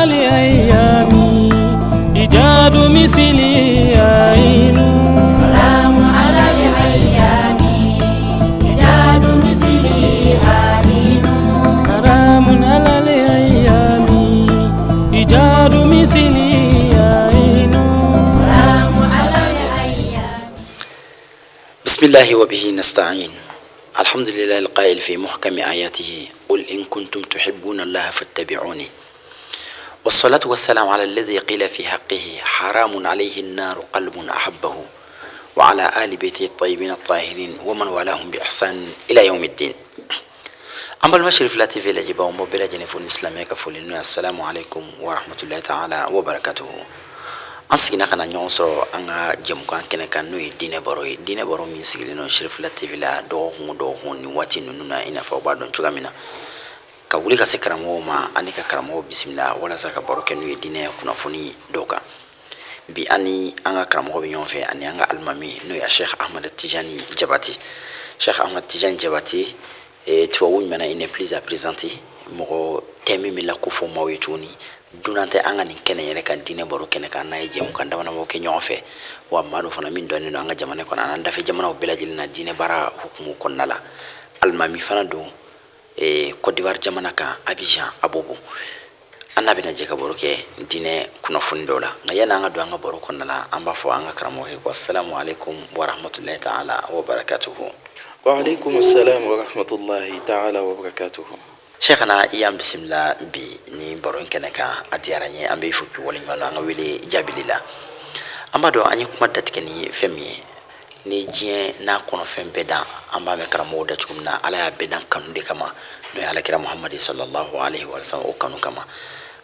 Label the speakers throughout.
Speaker 1: الأيام إيجاد مثلي عين.
Speaker 2: كرام على الأيام إيجاد مثلي عين.
Speaker 1: كرام على الأيام إيجاد مثلي عين.
Speaker 2: كرام على الأيام.
Speaker 3: بسم الله وبه نستعين. الحمد لله القائل في محكم آياته قل إن كنتم تحبون الله فاتبعوني. والصلاة والسلام على الذي قيل في حقه حرام عليه النار قلب أحبه، وعلى آل بيته الطيبين الطاهرين ومن والاهم بإحسان إلى يوم الدين. أما المشرف لا تيفي لجبا ومبلا جنفون إسلامي كفولين. السلام عليكم ورحمة الله تعالى وبركاته. أنسينا كنا نيونسرو أنغا جمكان كنا كانوا دين بارو من سجلنا شرف لا تيفي لا دوهون نواتي نونا إنا فوبادون شغامنا كولي كسكرامو ما أنيكا كرامو بسم الله ولا سكا بارو كانوا دين كنا فوني دوكا بأني أنغا كرامو بيون في أني أنغا المامي نو يا شيخ أحمد التجاني جباتي. شيخ أحمد التجاني جباتي توون منا إني بليز أبريزانتي مغو تيمي ملا كوفو ماويتوني dunante anga nin kene yene kan dine boro kene kan na jëm kan dama mo ke ñofe wa manu fana min doni no anga jamane kon anan dafa jamana o belajil na dine bara hukmu kon nala almami fana do Côte d'Ivoire jamana ka Abidjan abobo annabi na jeka boro ke dine kuna fundola ngayana anga do anga boro kon nala amba fo anga karamo ke assalamu alaikum wa rahmatullahi ta'ala wa barakatuh.
Speaker 4: Wa alaikum assalam wa rahmatullahi ta'ala wa barakatuh.
Speaker 3: Sheikhana iyam bismillah bi ni baron keneka atiaranye ambe fuki wala nyana nga wele jabilila ambado anyi kuma datkeni femi ni jien na kono fembe da amba me karamo da chukumna ala ya bedan kanu de kama no ala kira muhammad sallallahu alaihi wa sallam o kanu kama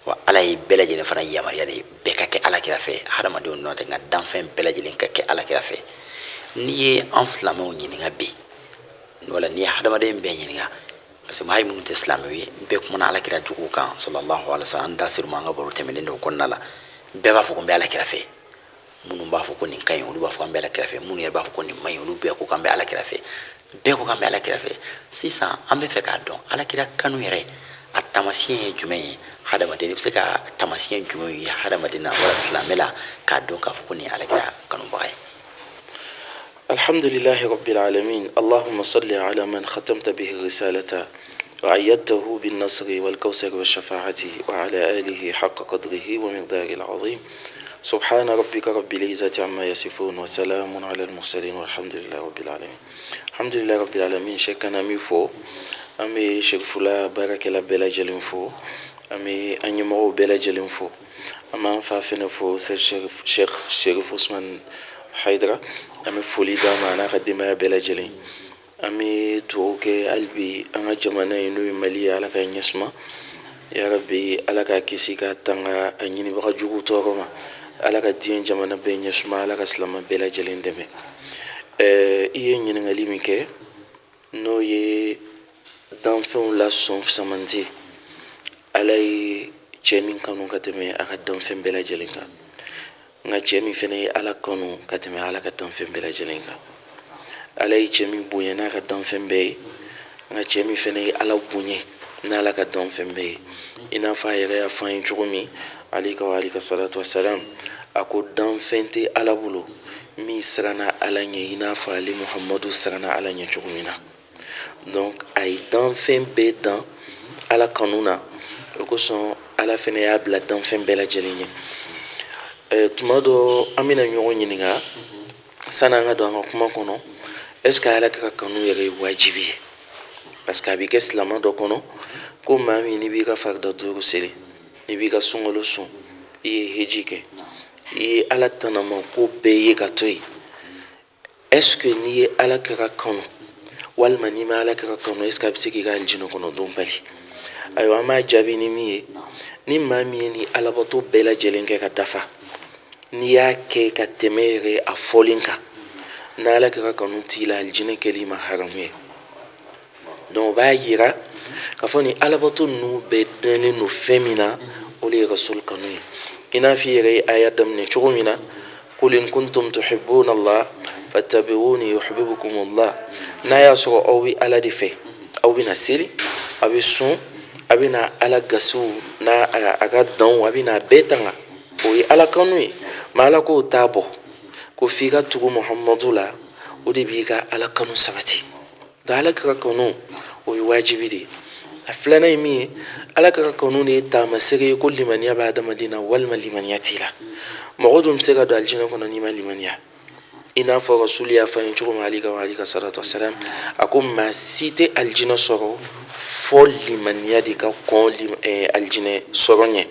Speaker 3: wa ala yi belaje ne fana yamar yade be kake ala kira fe hadama de no de nga dan fem belaje len kake ala kira fe ni enslamo nyini nga be wala ni hadama de be nyini nga parce que mahay mun islam wi be ko mona ala kira jugu kan sallallahu alaihi wasallam da sir manga boru temene ndo kon nala be ba fu ko be ala kira fe munu ba fu ko nin kay ulu ba fu ko be ala kira fe munu yer ba fu ko nin may ulu be ko kambe ala kira fe be ko kambe ala kira fe sisa ambe fe ka don ala kira kanu yere atamasien jumay hada madina se ka tamasien jumay hada madina wala islamela ka don ka fu ko ni ala kira kanu bay.
Speaker 4: الحمد لله رب العالمين. اللهم صل على من ختمت به الرسالة وعيدته بالنصر والكوثر والشفاعة وعلى آله حق قدره ومقداره العظيم. سبحان ربك رب العزة عما يصفون وسلام على المرسلين والحمد لله رب العالمين. الحمد لله رب العالمين. شكنا ميفو أمي شرفلا بارك الله بلا جلنفو أمي أنيمو بلا جلنفو أما أنفافنا فو شيخ شرف عثمان حيدرا أمي فوليدا معنا قدما بلا جلين أمي توكي قلبي أنا جمانا ينوي مالي على كان يسمع يا ربي على كيسي كاتنا أنيني بقى جوجو تورما على كدين جمانا بين يسمع على كسلام بلا جلين دمي إيه ينغالي ميكي نو يه دانفون لا سونف سامانتي على جمين كانوا كتمي أكاد دانفون بلا جلين nga chemi fene ala kono kateme ala ka dan fembe la jelenga ala yi chemi bunye na ka dan fembe nga chemi fene ala bunye na ala ka dan fembe ina fa yere ya fa yin chukumi alika wa alika salatu wassalam ako dan fente ala bulu mi srana ala nye ina fa ali muhammadu srana ala nye chukumina donc ay dan fembe dan ala kanuna ko son ala fene ya bla dan fembe la jelenga tumado amina nyongo nyininga sana nga do nga kuma kono est-ce que ala ka kanu yere wajibi parce que abike islam do kono ko mami ni bi ka farda duru sele ni bi ka sungolo sun ye hejike ye ala tanama ko beye ka toy est-ce que ni ala ka kanu wal mani ma ala ka kanu est-ce que abise ka aljino kono do bali ayo ama jabi ni mi ni mami ni ala boto bela jelenke ka dafa ni ya ke ka temere a folinka na ala ka kanu tila aljine kelima haramwe don ba yira ka foni ala boto nu be dene no femina oli rasul kanu ina fi ray ayatam ne chugumina qul in kuntum tuhibbuna allah fattabi'uni yuhibbukum allah na ya so owi ala di fe owi na sili abi sun a bɛna ala gasiw n'a a ka danw a bɛna bɛɛ tanga o ye ala kanu ye ma ala k'o t'a bɔ ko f'i ka tugu muhamadu la o de b'i ka ala kanu sabati da ala ka kanu o ye wajibi de ye a filanan ye min ye ala ka kanu de ye taamasege ye ko limaniya bɛ adamaden na walima limaniya t'i la mɔgɔ dun bɛ se ka don alijinɛ kɔnɔ n'i ma limaniya i n'a fɔ rasuli y'a fɔ an ye cogo min alayhi salatu wasalam a ko maa si tɛ alijinɛ sɔrɔ fo limaniya de ka kɔn alijinɛ sɔrɔ ɲɛ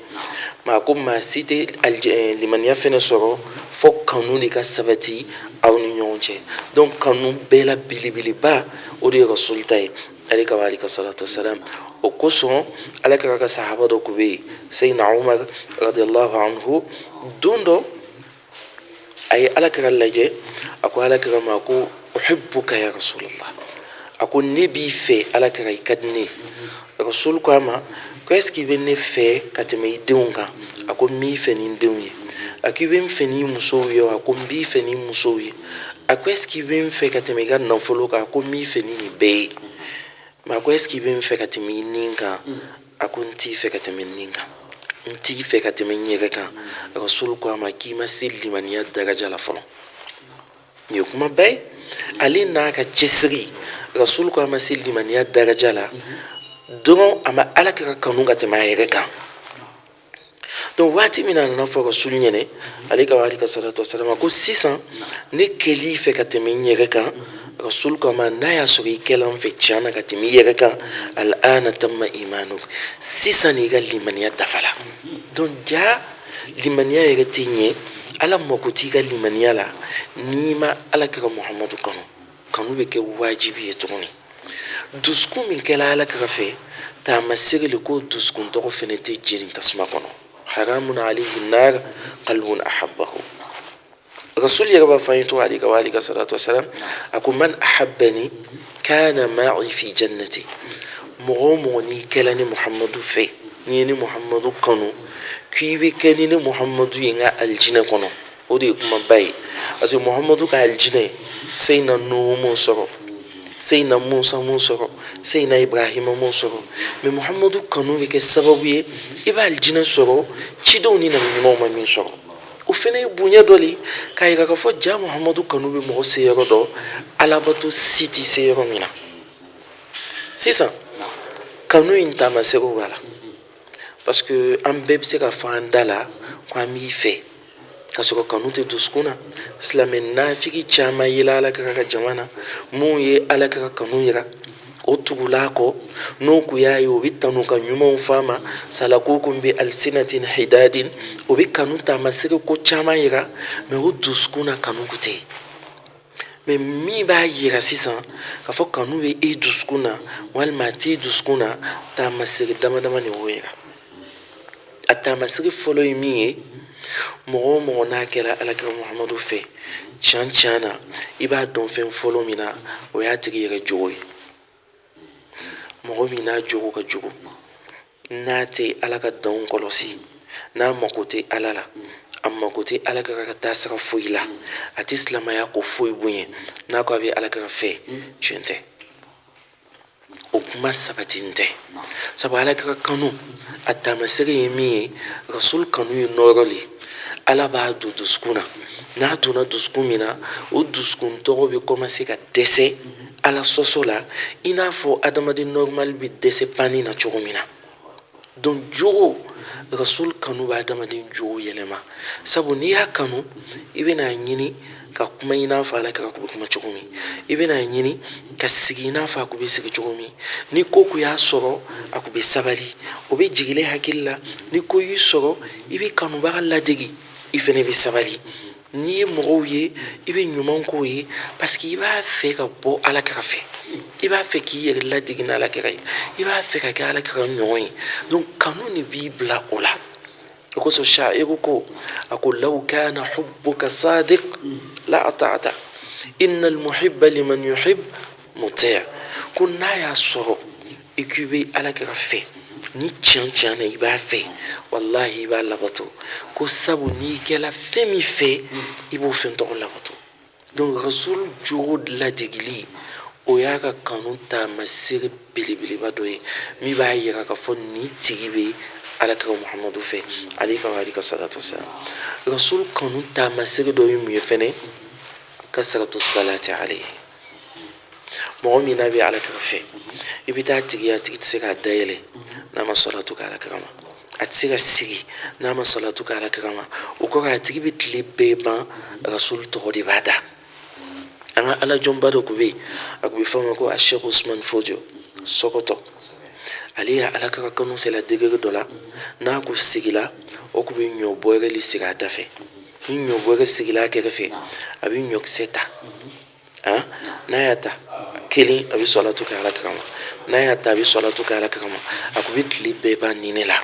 Speaker 4: ma ko maa si tɛ limaniya fɛnɛ sɔrɔ fo kanu de ka sabati aw ni ɲɔgɔn cɛ donc kanu bɛɛ la belebeleba o de ye rasuli ta ye alayhi salatu wasalam o kosɔn ala ka sahaba dɔ kun bɛ yen seyidina umar radiyallahu anhu don dɔ a ye ala kira lajɛ a ko ala kira ma ko uhibbuka ya rasulallah a ko ne b'i fɛ ala kira i ka di ne rasul ko a ma ko est ce que i bɛ ne fɛ ka tɛmɛ i denw kan a ko n b'i fɛ ni n denw ye a ko i bɛ n fɛ ni musow ye a ko n b'i fɛ ni musow ye a ko est ce que i bɛ n fɛ ka tɛmɛ i ka nafolo kan a ko n b'i fɛ ni nin bɛɛ ye mais a ko est ce que i bɛ n fɛ ka tɛmɛ i nin kan a ko n t'i fɛ ka tɛmɛ nin kan n t'i fɛ ka tɛmɛ n yɛrɛ kan rasul ko a ma k'i ma se limaniya daraja la fɔlɔ nin ye kuma bɛɛ ye ale n'a ka cɛsiri rasul ko a ma se limaniya daraja la dɔrɔn a ma ala kira kanu ka tɛmɛ a yɛrɛ kan donc waati min na a nana fɔ rasul ɲɛnɛ alayhi salatu wasalam ko sisan ne kɛl'i fɛ ka tɛmɛ n yɛrɛ kan rasul ko a ma n'a y'a sɔrɔ i kɛla n fɛ tiɲɛ na ka tɛmɛ i yɛrɛ kan al'ana tamma imanuk sisan i ka limaniya dafala donc ja limaniya yɛrɛ tɛ ɲɛ ala mako t'i ka limaniya la n'i ma ala kira muhamadu kanu kanu bɛ kɛ wajibi ye tuguni dusukun min kɛla ala kira fɛ taamasege le ko dusukun tɔgɔ fɛnɛ tɛ jeni tasuma kɔnɔ haramun alayhi nar qalbun ahabbahu rasul yɛrɛ b'a fɔ an ye to alayhi salatu wasalam a ko man ahabbani kana ma'i fi jannati mɔgɔ o mɔgɔ n'i kɛla ni muhamadu fɛ n'i ye ni muhamadu kanu k'i bɛ kɛ ni muhamadu ye n ka alijinɛ kɔnɔ o de ye kumaba ye parce que muhamadu ka alijinɛ seyina nuhu m'o sɔrɔ seyina musa m'o sɔrɔ seyina ibrahima m'o sɔrɔ mais muhamadu kanu bɛ kɛ sababu ye i bɛ alijinɛ sɔrɔ cidenw ni nabiɲumanw ma min sɔrɔ o fana ye bonya dɔ de k'a yira k'a fɔ ja muhamadu kanu bɛ mɔgɔ se yɔrɔ dɔ alabato si tɛ se yɔrɔ min na sisan kanu in taamaserew b'a la parce que an bɛɛ bɛ se ka fɔ an da la ko an b'i fɛ ka sɔrɔ kanu tɛ dusukun na silamɛ nafigi caman yela ala kira ka jama na mun ye ala kira kanu yira o tugula kɔ n'o kun y'a ye o bɛ tanu ka ɲumanw fɔ a ma salakokun bɛ alisinatin hidadin o bɛ kanu taamasere ko caman yira mais o dusukun na kanu kun tɛ mais min b'a yira sisan k'a fɔ kanu bɛ e dusukun na walima a t'i dusukun na taamasere dama dama de b'o yira a taamasere fɔlɔ ye min ye mɔgɔ o mɔgɔ n'a kɛra alakira muhamadu fɛ tiɲɛ tiɲɛ na i b'a dɔn fɛn fɔlɔ min na o y'a tigi yɛrɛ jogo ye mɔgɔ min n'a jogo ka jugu n'a tɛ ala ka danw kɔlɔsi n'a mako tɛ ala la a mako tɛ alakira ka taasira foyi la a tɛ silamaya ko foyi bonya n'a ko a bɛ alakira fɛ tiɲɛ tɛ o kuma sabatilen tɛ sabu alakira kanu a taamasere ye min ye rasul kanu ye nɔɔrɔ le ala b'a don dusukun na n'a donna dusukun min na o dusukun tɔgɔ bɛ commencer ka dɛsɛ ala sɔsɔ la i n'a fɔ adamaden normal bɛ dɛsɛ pani na cogo min na donc jogo rasul kanu bɛ adamaden jogo yɛlɛma sabu n'i y'a kanu i bɛna ɲini ka kuma i n'a fɔ alakira kun bɛ kuma cogo min i bɛna ɲini ka sigi i n'a fɔ a kun bɛ sigi cogo min ni ko kun y'a sɔrɔ a kun bɛ sabali o bɛ jigile hakili la ni ko y'i sɔrɔ i bɛ kanubaga ladege i fana bɛ sabali n'i ye mɔgɔw ye i bɛ ɲuman k'o ye parce que i b'a fɛ ka bɔ alakira fɛ i b'a fɛ k'i yɛrɛ ladege ni alakira ye i b'a fɛ ka kɛ alakira ɲɔgɔn ye donc kanu de b'i bila o la o kosɔn sha'iru ko a ko law kana hubbuka sadiq la ata'ata innal muhibba liman yuhib muti' ko n'a y'a sɔrɔ i k'i bɛ alakira fɛ ni tiɲɛ tiɲɛ na i b'a fɛ wallahi i b'a labato ko sabu n'i kɛla fɛn min fɛ i b'o fɛn tɔgɔ labato donc rasul jogo ladegeli o y'a ka kanu taamasere belebeleba dɔ ye min b'a yira k'a fɔ nin tigi bɛ alakira muhamadu fɛ alayhi salatu wasalam. Rasul kanu taamasere dɔ ye mun ye fɛnɛ kasratu salati alayhi. mɔgɔ min n'a bɛ alakira fɛ i bɛ taa tigi ye a tigi tɛ se k'a dayɛlɛ n'a ma salatu kɛ alakira ma, a tɛ se ka sigi n'a ma salatu kɛ alakira ma. o kɔrɔ a tigi bɛ tile bɛɛ ban Rasul tɔgɔ de b'a da. an ka alajɔnba dɔ tun bɛ yen a tun bɛ fɔ o ma ko Sheikh Usman Fodio Sokoto. ale ye alakira kanu sela degere dɔ la n'a ko sigila o tun bɛ ɲɔ bɔrɛ de sigi a da fɛ. ni ɲɔ bɔrɛ sigila a kɛrɛfɛ a bɛ ɲɔkisɛ ta n'a y'a ta kelen a bɛ salatu kɛ alakira ma, n'a y'a ta a bɛ salatu kɛ alakira ma. a tun bɛ tile bɛɛ ban nin de la.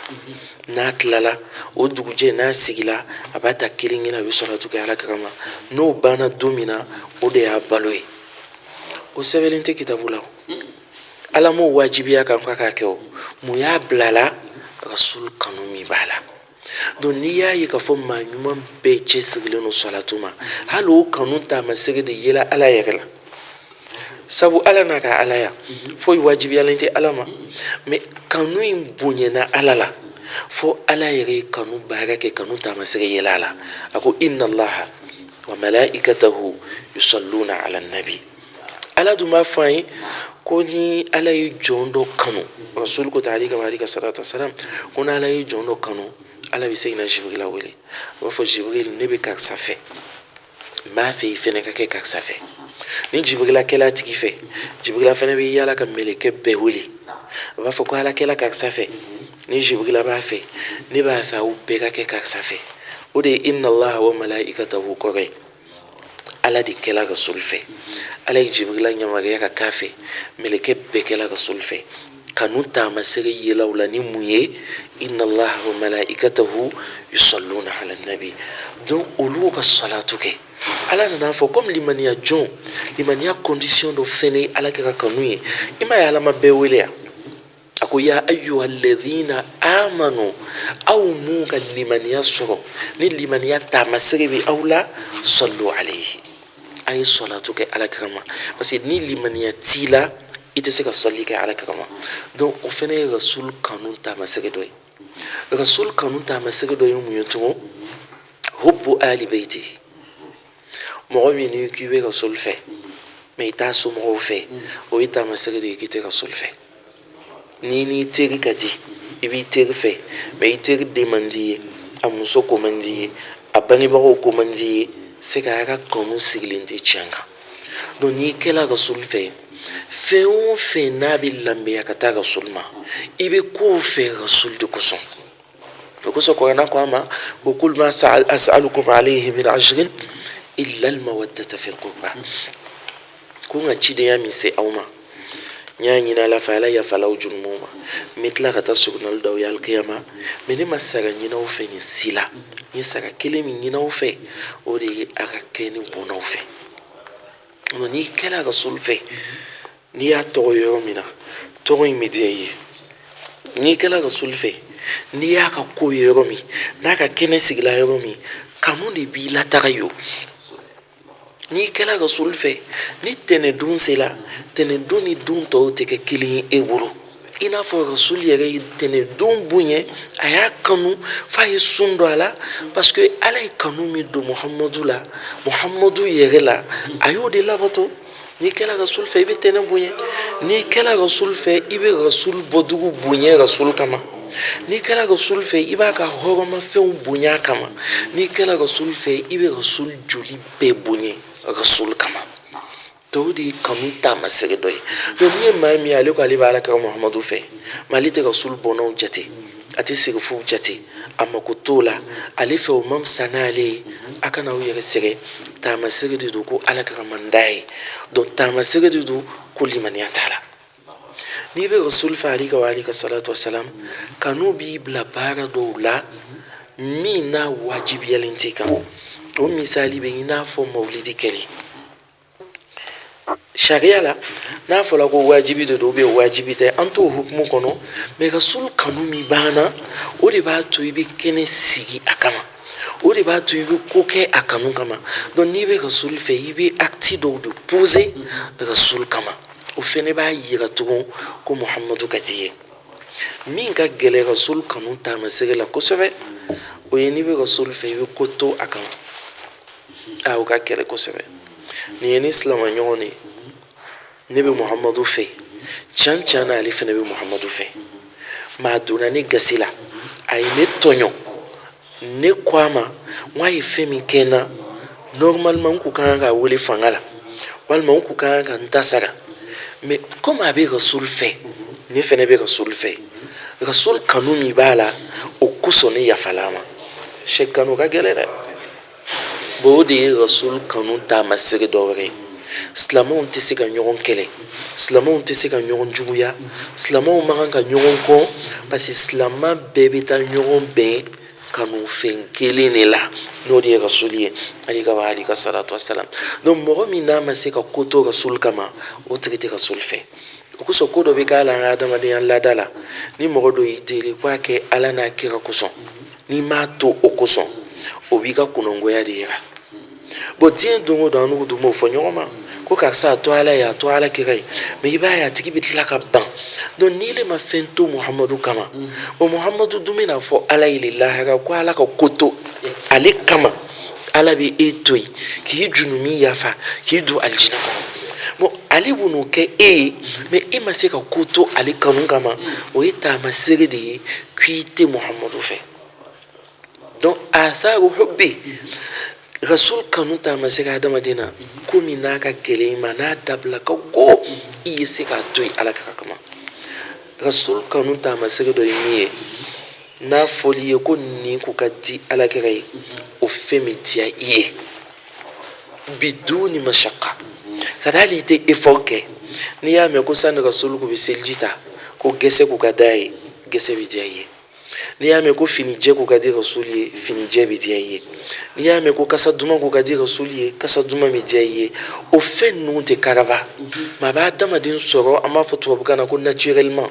Speaker 4: n'a tilala o dugujɛ n'a sigila a b'a ta kelen kelen a bɛ salatu kɛ alakira ma. n'o banna don min na o de y'a balo ye. o sɛbɛnlen tɛ kitabu la o. ala m'o wajibiya kan k'a k'a kɛ o. mun y'a bila la? Rasul kanu min b'a la. donc n'i y'a ye k'a fɔ maa ɲuman bɛɛ cɛsirilen don salatu ma, hali o kanu taamasere de yela ala yɛrɛ la. sabu ala n'a ka alaya foyi wajibiyalen tɛ ala ma, mais kanu in bonyana ala la fo ala yɛrɛ ye kanu baara kɛ kanu taamasere yela a la. a ko inna allaha wa malaikatahu yusalluna ala nabi. ala dun b'a fɔ an ye ko ni ala ye jɔn dɔ kanu, Rasul ko ta alayhi salatu wasalam, ko ni ala ye jɔn dɔ kanu ala bɛ segin na Jibrila wele a b'a fɔ Jibril ne bɛ karisa fɛ, n b'a fɛ i fɛnɛ ka kɛ karisa fɛ. ni Jibrila kɛla a tigi fɛ, Jibrila fɛnɛ bɛ yala ka mɛlɛkɛ bɛɛ wele a b'a fɔ ko ala kɛla karisa fɛ. ni Jibrila b'a fɛ ne b'a fɛ aw bɛɛ ka kɛ karisa fɛ. o de ye inna allaha wa malaikatahu kɔrɔ ye ala de kɛla Rasul fɛ. ala ye Jibrila yamaruya ka k'a fɛ, mɛlɛkɛ bɛɛ kɛla Rasul fɛ. kanu taamasere yela u la ni mun ye? inna allaha wa malaikatahu yusalluna ala nabi. donc olu ka salatu kɛ. ala nana fɔ comme limaniya jɔn, limaniya condition dɔ fɛnɛ ye ala kɛ ka kanu ye. i ma ye ala ma bɛɛ wele yan? a ko ya ayyuha alladhina amanu, aw mun ka limaniya sɔrɔ ni limaniya taamasere bɛ aw la, sallu alayhi, a ye salatu kɛ alakira ma. parce que ni limaniya t'i la i tɛ se ka sɔli kɛ alakira ma. donc o fɛnɛ ye Rasul kanu taamasere dɔ ye. Rasul kanu taamasere dɔ ye mun ye tugun? hubbu ali beyti. mɔgɔ min n'i k'i bɛ Rasul fɛ mais i t'a somɔgɔw fɛ, o ye taamasere de ye k'i tɛ Rasul fɛ. n'i teri ka di i b'i teri fɛ mais i teri den man di ye, a muso ko man di ye, a bangebagaw ko man di ye, c'est que a ka kanu sigilen tɛ tiɲɛ kan. donc n'i kɛla Rasul fɛ fɛn o fɛn n'a bɛ lanbeya ka taa Rasul ma, i bɛ k'o fɛ Rasul de kosɔn. o kosɔn kuranɛ ko a ma ko kul ma as'alukum alayhi min ajrin illa al-mawaddata fil qurba. ko n ka cidenya min se aw ma n y'a ɲini ala fɛ ala yafa aw jurumu ma, n bɛ tila ka taa sugunɛli da aw ye alikiyama, mais ne ma sara ɲini aw fɛ nin si la. n ye sara kelen min ɲini aw fɛ o de ye a ka kɛ ni bonnaw fɛ. n'i kɛla Rasul fɛ n'i y'a tɔgɔ ye yɔrɔ min na tɔgɔ in bɛ diya i ye. n'i kɛla Rasul fɛ n'i y'a ka ko ye yɔrɔ min, n'a ka kɛnɛ sigila yɔrɔ min, kanu de b'i lataga yo. n'i kɛla Rasul fɛ ni tɛnɛndon sera, tɛnɛndon ni don tɔw tɛ kɛ kelen ye e bolo. i n'a fɔ Rasul yɛrɛ ye tɛnɛndon bonya, a y'a kanu f'a ye sun don a la, parce que ala ye kanu min don Muhamadu la, Muhamadu yɛrɛ la, a y'o de labato. n'i kɛla Rasul fɛ i bɛ tɛnɛ bonya, n'i kɛla Rasul fɛ i bɛ Rasul bɔdugu bonya Rasul kama, n'i kɛla Rasul fɛ i b'a ka hɔrɔnmafɛnw bonya kama, n'i kɛla Rasul fɛ i bɛ Rasul joli bɛɛ bonya Rasul kama. donc o de ye kanu taamasere dɔ ye. donc n'i ye maa min ye ale ko ale bɛ alakira Muhamadu fɛ mais ale tɛ Rasul bɔnnaw jate, a tɛ segifuw jate, a mako t'o la, ale fɛ o ma fisa n'ale ye. a kana aw yɛrɛ sɛgɛ, taamasere de don ko alakira man d'a ye, donc taamasere de don ko limaniya t'a la. n'i bɛ Rasul fɛ alayhi salatu wasalam, kanu b'i bila baara dɔw la min n'a wajibiyalen t'i kan. o misali bɛ i n'a fɔ mawulidi kɛli. sariya la n'a fɔra ko wajibi de don ou bien wajibi tɛ, an t'o hukumu kɔnɔ, mais Rasul kanu min b'an na o de b'a to i bɛ kɛnɛ sigi a kama, o de b'a to i bɛ ko kɛ a kanu kama. donc n'i bɛ Rasul fɛ i bɛ acte dɔw de poser Rasul kama. o fɛnɛ b'a yira tugun ko Muhamadu ka di ye. Min ka gɛlɛn rasul kanu taamasege la kosɛbɛ o ye n'i bɛ rasul fɛ i bɛ ko to a kan. O ka gɛlɛn kosɛbɛ. Nin ye ni silama ɲɔgɔn ye ne bɛ Muhamadu fɛ can na ale fɛnɛ bɛ Muhamadu fɛ. Maa donna ne gasi la a ye ne tɔɲɔ ne ko a ma n ko a ye fɛn min kɛ n na normalement n kun ka kan ka wele fanga la walima n kun ka kan ka n ta sara mais comme a bɛ rasul fɛ ne fɛnɛ bɛ rasul fɛ rasul kanu min b'a la o kosɔn ne yafala a ma. Sɛ kanu ka gɛlɛn dɛ. O de ye rasul kanu taamasege dɔ wɛrɛ ye. Silamɛw tɛ se ka ɲɔgɔn kɛlɛ, silamɛw tɛ se ka ɲɔgɔn juguya, silamɛw man kan ka ɲɔgɔn kɔ parce que silama bɛɛ bɛ taa ɲɔgɔn bɛn kanu fɛn kelen de la n'o de ye rasul ye alayhi salatu wasalam. Donc mɔgɔ min n'a ma se ka ko to rasul kama o tigi tɛ rasul fɛ. O kosɔn ko dɔ bɛ k'a la an ka adamadenya laada la ni mɔgɔ dɔ y'i deli k'a kɛ ala n'a kira kosɔn n'i m'a to o kosɔn o b'i ka kunangoya de yira. Bon diɲɛ don o don an n'u dun b'o fɔ ɲɔgɔn ma ko karisa a to ala ye a to ala kira ye mais i b'a ye a tigi bɛ tila ka ban. Donc n'i le ma fɛn to Muhamadu kama o Muhamadu dun bɛna fɔ ala ye lahara ko ala ka ko to ale kama ala bɛ e to yen k'i junumi yafa k'i don alijinɛ kɔnɔ. Bon ale b'o n'o kɛ e ye mais e ma se ka ko to ale kanu kama o ye taamasege de ye k'i tɛ Muhamadu fɛ. Donc asaru hubbi rasul kanu taamasege adamaden na komi n'a ka gɛlɛn i ma n'a dabila ka go i ye se k'a to yen ala kira kama. Rasul kanu taamasege dɔ ye min ye n'a fɔli ye ko nin ko ka di ala kira ye o fɛn min diya i ye biduni mashaqqa c'est à dire hali i tɛ effort kɛ. N'i y'a mɛn ko sani rasul ko bɛ seliji ta ko gɛsɛ ko ka d'a ye gɛsɛ bɛ diya i ye. N'i y'a mɛn ko finijɛ ko ka di rasul ye finijɛ bɛ diya i ye. N'i y'a mɛn ko kasa duman ko ka di rasul ye kasa duman bɛ diya i ye. O fɛn ninnu tɛ karaba mais a b'a adamaden sɔrɔ an b'a fɔ tubabukan na ko naturellement.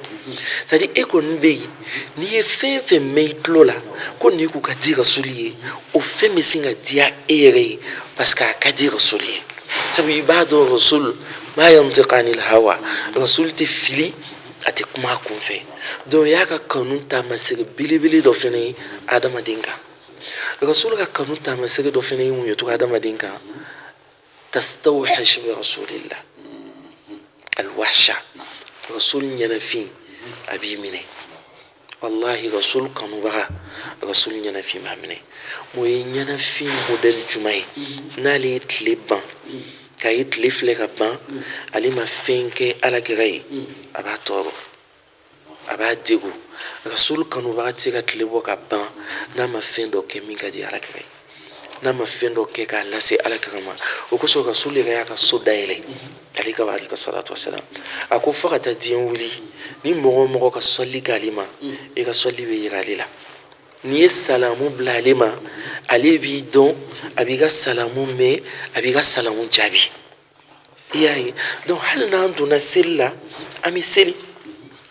Speaker 4: C'est à dire e kɔni bɛ yen n'i ye fɛn fɛn mɛn i tulo la ko nin ko ka di rasul ye o fɛn bɛ sin ka diya e yɛrɛ ye parce que a ka di rasul ye. Sabu i b'a dɔn rasul ma yantiqu anil hawa rasul tɛ fili a tɛ kuma a kun fɛ. Donc y'a ka kanu taamasege belebele dɔ fɛnɛ ye adamaden kan. Rasul ka kanu taamasege dɔ fɛnɛ ye mun ye tugun adamaden kan tastawhish bi rasulillah alwahsha. Rasul ɲɛnafin a b'i minɛ wallahi rasul kanubaga rasul ɲɛnafin b'a minɛ. O ye ɲɛnafin modèle jumɛn ye n'ale ye tile ban k'a ye tile filɛ ka ban ale ma fɛn kɛ alakira ye a b'a tɔɔrɔ a b'a degun. Rasul kanubaga tɛ se ka tile bɔ ka ban n'a ma fɛn dɔ kɛ min ka di alakira ye n'a ma fɛn dɔ kɛ k'a lase alakira ma. O kosɔn rasul yɛrɛ y'a ka so dayɛlɛ alayhi salatu wasalam. A ko fo ka taa diɲɛ wuli ni mɔgɔ o mɔgɔ ka sɔli k'ale ma i ka sɔli bɛ yira ale la. N'i ye salamu bila ale ma ale b'i dɔn a b'i ka salamu mɛn a b'i ka salamu jaabi. I y'a ye. Donc hali n'an donna seli la an bɛ seli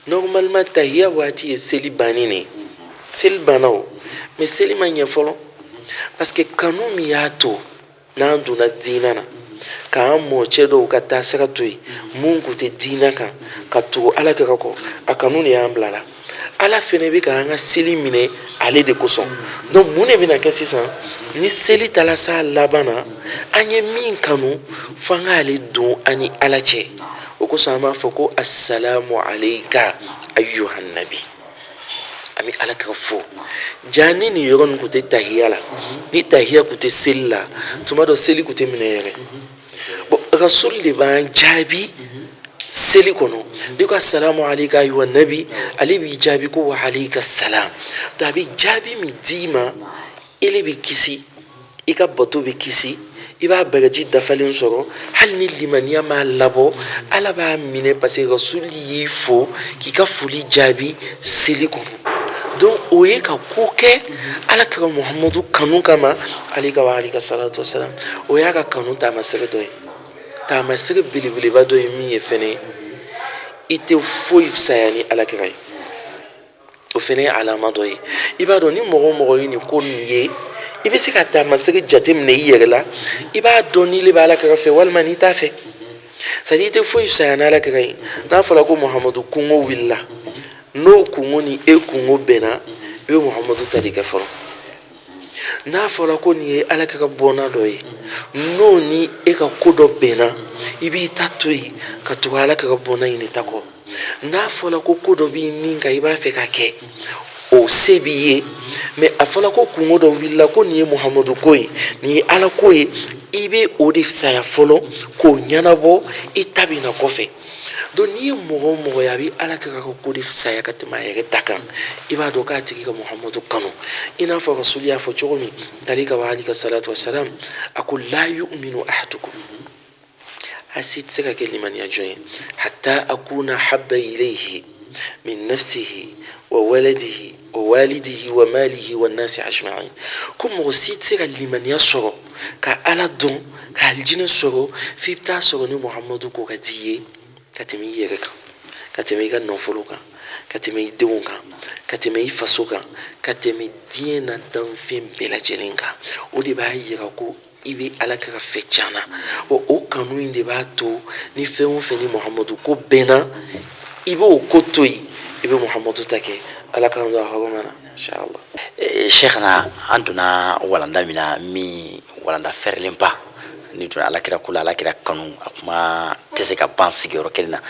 Speaker 4: normalement tahiya waati ye seli bannen de ye. Seli banna o mais seli ma ɲɛ fɔlɔ parce que kanu min y'a to n'an donna diinɛ na k'an mɔcɛ dɔw ka taa sira to yen mun kun tɛ diinɛ kan ka tugu ala kira kɔ a kanu de y'an bila la. Ala fɛnɛ bɛ k'an ka seli minɛ ale de kosɔn. Donc mun de bɛna kɛ sisan ni seli taara s'a laban na an ye min kanu fo an k'ale don an ni ala cɛ. O kosɔn an b'a fɔ ko assalamu alayka ayyuhan nabi. An bɛ ala kira fo jaa ni nin yɔrɔ nin kun tɛ tahiya la ni tahiya kun tɛ seli la tuma dɔ seli kun tɛ minɛ yɛrɛ. Bon rasul de b'an jaabi seli kɔnɔ n'i ko assalamu alayka ayyuhan nabi ale b'i jaabi ko wa alayka salam. Donc a bɛ jaabi min d'i ma ele bɛ kisi i ka bato bɛ kisi i b'a bagaji dafalen sɔrɔ hali ni limaniya m'a labɔ ala b'a minɛ parce que rasul y'i fo k'i ka foli jaabi seli kɔnɔ. Donc o ye ka ko kɛ ala kira Muhamadu kanu kama alayhi salatu wasalam. O y'a ka kanu taamasege dɔ ye. Taamasege belebeleba dɔ ye min ye fɛnɛ i tɛ foyi fisaya ni ala kira ye. O fɛnɛ ye alama dɔ ye. I b'a dɔn ni mɔgɔ o mɔgɔ ye nin ko nin ye i bɛ se ka taamasege jateminɛ i yɛrɛ la i b'a dɔn n'i le bɛ ala kira fɛ walima n'i t'a fɛ. sadi te foyi fisaya n'ala kira ye n'a fɔra ko muhamadu kungo wulila n'o kungo ni e kungo bɛnna i bɛ muhamadu ta de kɛ fɔlɔ n'a fɔra ko nin ye ala kira bɔnna dɔ ye n'o ni e ka ko dɔ bɛnna i b'i ta to yen ka tugu ala kira bɔnna ɲini ta kɔ n'a fɔra ko dɔ b'i min kan i b'a fɛ ka kɛ o se b'i ye mɛ a fɔra ko kungo dɔ wulila ko nin ye muhamadu ko ye nin ye ala ko ye i bɛ o de fisaya fɔlɔ k'o ɲɛnabɔ i ta bɛ na kɔfɛ donc n'i ye mɔgɔ o mɔgɔ ye a bɛ ala kira ka ko de fisaya ka tɛmɛ a yɛrɛ ta kan i b'a dɔn k'a tigi ka muhamadu kanu i n'a fɔ rasuli y'a fɔ cogo min alayka wa alayka salatu wa salam a ko la yu'minu ahadukum a si tɛ se ka kɛ limaniya jɔn ye hatta akuna habba ilayhi min nafsihi wa waladihi wa walidihi wa malihi wa nasi ajma'in ko mɔgɔ si tɛ se ka limaniya sɔrɔ ka ala dɔn ka alijinɛ sɔrɔ f'i bɛ taa sɔrɔ ni muhamadu ko ka t'i ye ka tɛmɛ i yɛrɛ kan ka tɛmɛ i ka nafolo kan ka tɛmɛ i denw kan ka tɛmɛ i faso kan ka tɛmɛ diɲɛ na danfɛn bɛɛ lajɛlen kan o de b'a yira ko i bɛ ala kɛ ka fɛn caman na o kanu in de b'a to ni fɛn o fɛn ni muhamadu ko bɛnna i b'o ko to yen i bɛ muhamadu ta kɛ ala k'an don a hɔrɔnma na inshallah.
Speaker 3: Sheikhna an donna walanda min na min walanda fɛrɛlenba ni donna alakira ko la alakira kanu a kuma tɛ se ka ban sigiyɔrɔ kelen na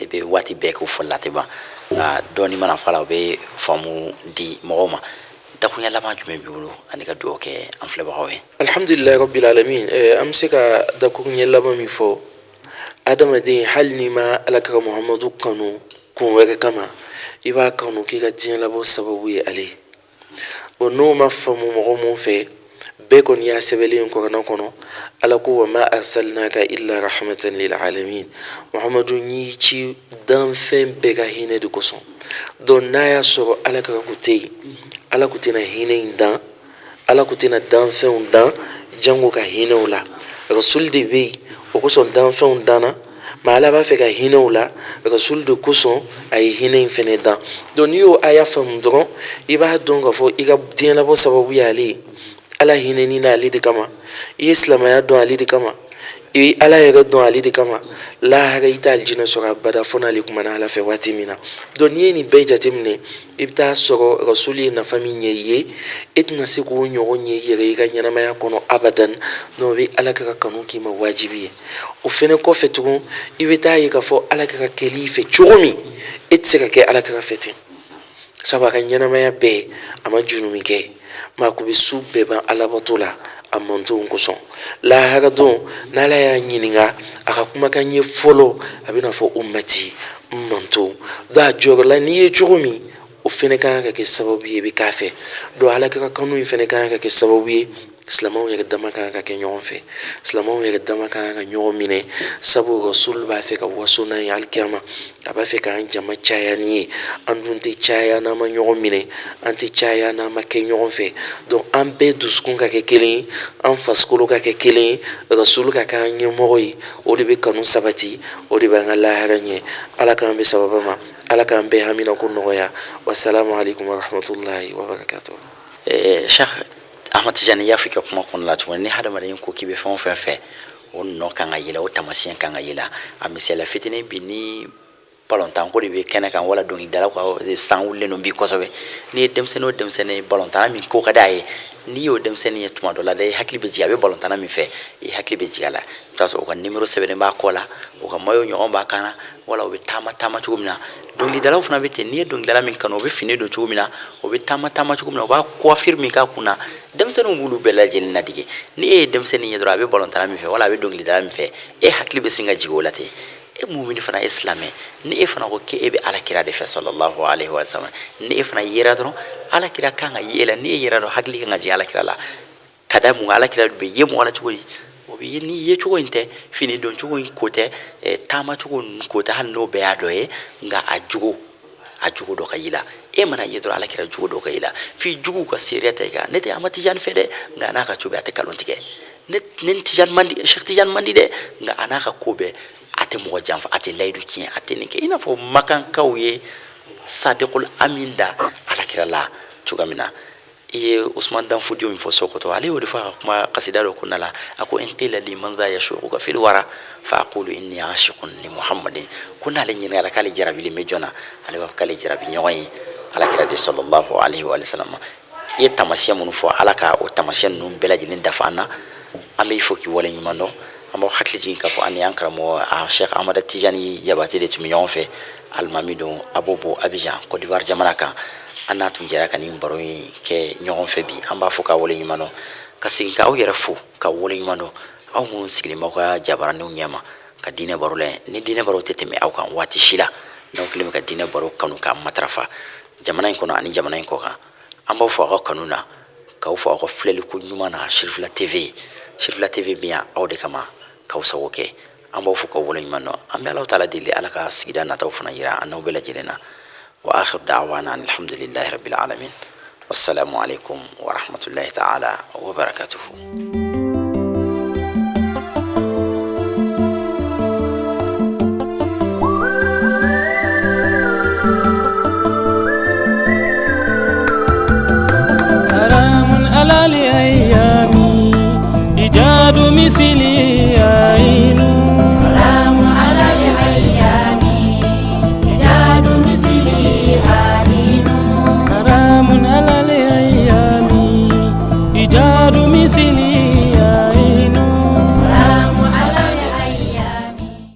Speaker 3: i bɛ waati bɛɛ k'o fɔli la tɛ ban nka dɔɔni mana fɔ a la o bɛ faamu di mɔgɔw ma dakunya laban jumɛn b'i bolo ani ka dugawu kɛ an filɛbagaw ye.
Speaker 4: Alhamdulilayi rabbil alamin an bɛ se ka dakunya laban min fɔ adamaden hali ni ma alakira muhamadu kanu kun wɛrɛ kama i b'a kanu k'i ka diɲɛ labɔ sababu ye ale ye o n'o ma faamu mɔgɔ mun fɛ bɛɛ kɔni y'a sɛbɛnlen kɔrɔna kɔnɔ ala ko wa ma arsalnaka illa rahmatan lil alamin muhamadu y'i ci danfɛn bɛɛ ka hinɛ de kosɔn donc n'a y'a sɔrɔ ala ka ko tɛ yen ala ko tɛna hinɛ in dan ala ko tɛna danfɛnw dan jango ka hinɛw la rasul de bɛ yen o kosɔn danfɛnw danna mais ala b'a fɛ ka hinɛw la rasul de kosɔn a ye hinɛ in fɛnɛ dan donc n'i y'o aya faamu dɔrɔn i b'a dɔn k'a fɔ i ka diɲɛ labɔ sababu ye ale ye ala hinɛni na ale de kama i ye silamɛya dɔn ale de kama i ye ala yɛrɛ dɔn ale de kama lahara i tɛ alijinɛ sɔrɔ abada fo n'ale kumana ala fɛ waati min na donc n'i ye nin bɛɛ jateminɛ i bɛ taa sɔrɔ rasuli ye nafa min ɲɛ i ye e tɛna se k'o ɲɔgɔn ɲɛ i yɛrɛ i ka ɲɛnamaya kɔnɔ abadan donc o bɛ ala ka kanu k'i ma wajibi ye o fɛnɛ kɔfɛ tugun i bɛ taa ye k'a fɔ ala ka kɛli i fɛ cogo min e tɛ se ka kɛ ala ka fɛ ten sabu a ka ɲɛnamaya bɛɛ a ma junumi kɛ maa ko bɛ su bɛɛ ban alabato la a mantonw kosɔn lahara don n'ala y'a ɲininka a ka kumakan ye fɔlɔ a bɛna fɔ ummati n mantonw donc a jɔyɔrɔla n'i ye cogo min o fɛnɛ kan ka kɛ sababu ye i bɛ k'a fɛ donc ala ka kanu in fɛnɛ kan ka kɛ sababu ye silamɛw yɛrɛ dama kan ka kɛ ɲɔgɔn fɛ silamɛw yɛrɛ dama kan ka ɲɔgɔn minɛ sabu rasul b'a fɛ ka waso n'an ye alikiyama a b'a fɛ k'an jama caya ni ye an dun tɛ caya n'an ma ɲɔgɔn minɛ an tɛ caya n'an ma kɛ ɲɔgɔn fɛ donc an bɛɛ dusukun ka kɛ kelen ye an fasikolo ka kɛ kelen ye rasul ka kɛ an ɲɛmɔgɔ ye o de bɛ kanu sabati o de b'an ka lahara ɲɛ ala k'an bɛ sababa ma ala k'an bɛɛ hamina ko nɔgɔya wasalamu alaikum wa rahmatullahi wa barakatuh.
Speaker 3: Sheikh Ahmad Tijani y'a fɔ i ka kuma kɔnɔ la tuguni ni hadamaden ko k'i bɛ fɛn o fɛn fɛ o nɔ kan ka yɛlɛ o tamasiyɛn kan ka yɛlɛ a misaliya fitinin bi ni balontan ko de bɛ kɛnɛ kan wala dɔnkilidala ka san wulilen don bi kosɛbɛ n'i ye denmisɛnnin o denmisɛnnin balontan min ko ka d'a ye n'i y'o denmisɛnnin ye tuma dɔ la dɛ i hakili bɛ jigin a bɛ balontan min fɛ i hakili bɛ jigin a la i bɛ t'a sɔrɔ o ka nimero sɛbɛnnen b'a kɔ la o ka mayo ɲɔgɔn b'a kan na wala o bɛ taama cogo min na dɔnkilidalaw fana bɛ ten n'i ye dɔnkilidala min kanu o bɛ fini don cogo min na o bɛ taama cogo min na o b'a coiffure min k'a kun na denmisɛnninw b'olu bɛɛ lajɛlen ladege ni e ye denmisɛnnin ye dɔrɔn a bɛ balontan min fɛ wala a bɛ dɔnkilidala min fɛ e hakili bɛ sin ka jigin o la ten e mumini fana e silamɛ ni e fana ko k'e bɛ alakira de fɛ sallallahu alaihi wa sallam ni e fana yera dɔrɔn alakira kan ka ye la ni e yera dɔrɔn hakili kan ka jigin alakira la ka da mun alakira bɛ ye mɔgɔ la cogo di o bɛ ye ni ye cogo in tɛ fini don cogo in ko tɛ taama cogo ko tɛ hali n'o bɛɛ y'a dɔ ye nka a jogo dɔ ka y'i la e mana ye dɔrɔn alakira jogo dɔ ka y'i la f'i juguw ka seereya ta i kan ne tɛ Ahmad Tijani fɛ dɛ nka n'a ka co bɛɛ a tɛ kalon tigɛ ne Tijani man di Sheikh Tijani man di dɛ nka a n'a ka ko bɛɛ a tɛ mɔgɔ janfa a tɛ layidu tiɲɛ a tɛ nin kɛ i n'a fɔ makankaw ye Sadiqul Amin da alakira la cogoya min na iye Usman dan Fudio min fo Sokoto ale o de fa kuma qasida do kunala ako in qila li man dha yashuquka fil wara fa aqulu inni ashiqun li Muhammadin kunale nyina ala kale jarabi me jona ale ba kale jarabi nyoy ala kira de sallallahu alaihi wa sallam ye tamasiya mun fo ala ka o tamasiya num belajilin dafana ame fo ki wala nyumando amo hakli jin ka fo an yankara mo a Sheikh Ahmad Tijani jabati de tumi yon fe almamido abobo Abidjan Côte d'Ivoire jamana kan anna tun jara kan baro ke ɲɔgɔn fɛ bi an b'a fɔ ka wale ɲuman dɔn ka segin ka aw yɛrɛ fo ka wale ɲuman dɔn aw minnu sigilen b'aw ka jabarandenw ɲɛma ka diinɛ baro la ni diinɛ baro tɛ tɛmɛ aw kan waati si la n'aw kɛlen bɛ ka diinɛ baro kanu k'a matarafa jamana in kɔnɔ ani jamana in kɔ kan an b'aw fɔ aw ka kanu na k'aw fɔ aw ka filɛliko ɲuman na Chérifla TV bi yan aw de kama k'aw sago kɛ an b'aw fɔ ka wale ɲuman dɔn an bɛ Alahu taala deli ala ka sigida nataw fana yira an n'aw bɛɛ lajɛlen na وآخر دعوانا الحمد لله رب العالمين والسلام عليكم ورحمة الله تعالى وبركاته.
Speaker 1: حرام على الأيام إيجاد مثلي عين
Speaker 2: حرام على الأيام إيجاد مثلي عين
Speaker 1: حرام على الأيام إيجاد مثلي